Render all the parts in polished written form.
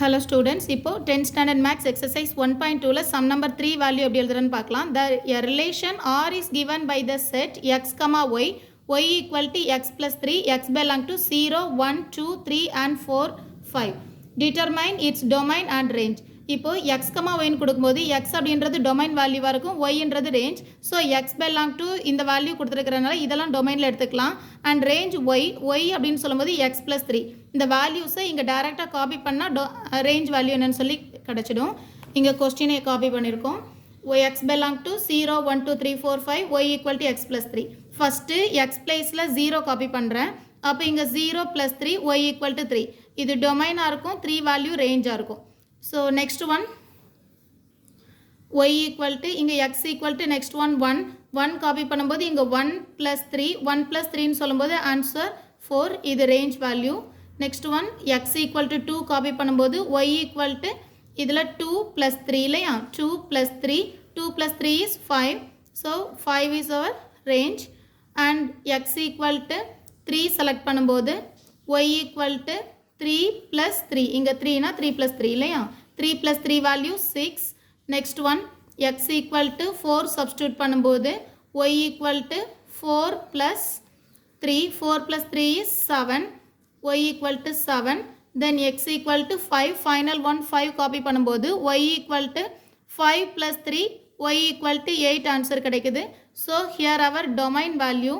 Hello students, இப்போ 10th standard maths exercise 1.2ல sum number 3 value எப்படி எழுதுறன்னு பார்க்கலாம். A relation R is given by the set x, y, y equal to x plus 3, x belong to 0, 1, 2, 3 and 4, 5. Determine its domain and range. இப்போ x, y கொடுக்கும்போது x அப்படின்றது domain வேல்யூவாக இருக்கும், yன்றது range. So x belong to இந்த value கொடுத்துருக்கிறனால இதெல்லாம் டொமைனில் எடுத்துக்கலாம். And range y அப்படின்னு சொல்லும்போது x plus 3. இந்த வேல்யூஸை இங்கே டைரெக்டாக காப்பி பண்ணால் ரேஞ்ச் வேல்யூ என்னன்னு சொல்லி கிடச்சிடும். இங்கே கொஸ்டினை காப்பி பண்ணியிருக்கோம். x belong to 0, 1, 2, 3, 4, 5, y equal to x plus 3. First x பிளேஸில் 0 காப்பி பண்ணுறேன். அப்போ இங்கே 0 plus 3, y equal to 3. இது டொமைனாக இருக்கும், 3 வேல்யூ ரேஞ்சாக இருக்கும். So next one y equal to இங்க x equal to next one 1 copy பண்ணும்போது இங்க 1 plus 3 1 plus 3 ன்னு சொல்லும்போது answer 4 இது range value. next one x equal to 2 copy பண்ணும்போது y equal to இதில் 2 plus 3 இல்லையா 2 plus 3 2 plus 3 is 5 so 5 is our range and x equal to 3 select பண்ணும்போது y equal to 3 plus 3 இங்க 3 னா 3 plus 3 இல்லையா 3 plus 3 value 6 next one x equal to 4 substitute பண்ணும்போது y equal to 4 plus 3 4 plus 3 is 7 y equal to 7 then x equal to 5 final one 5 copy பண்ணும்போது y equal to 5 plus 3 y equal to 8 answer கிடைக்குது so here our domain value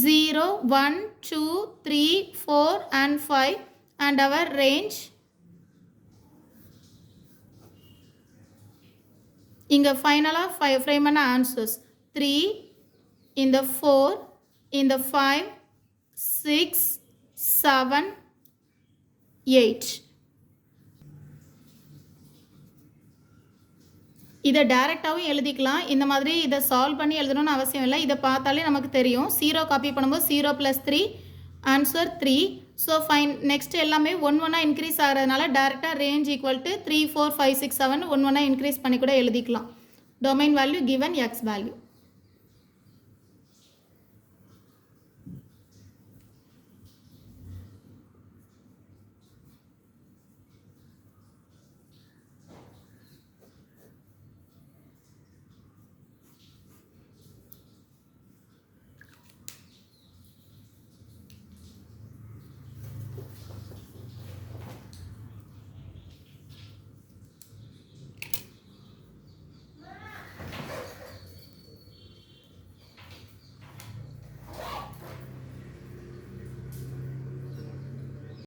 0, 1, 2, 3, 4 and 5 and our range இங்க ஃபைனலா 5 frame பண்ண answers 3 இந்த 4 இந்த 5 6 7 8 இதை டைரெக்டாகவும் எழுதிக்கலாம் இந்த மாதிரி இதை சால்வ் பண்ணி எழுதணும்னு அவசியம் இல்லை இதை பார்த்தாலே நமக்கு தெரியும் 0 காப்பி பண்ணும்போது 0 plus 3 answer 3 so fine next எல்லாமே 1 இன்க்ரீஸ் ஆகிறதுனால டைரெக்டாக ரேஞ்ச் ஈக்குவல் டு 3 4 5 6 7 1 இன்க்ரீஸ் பண்ணி கூட எழுதிக்கலாம் domain value given X value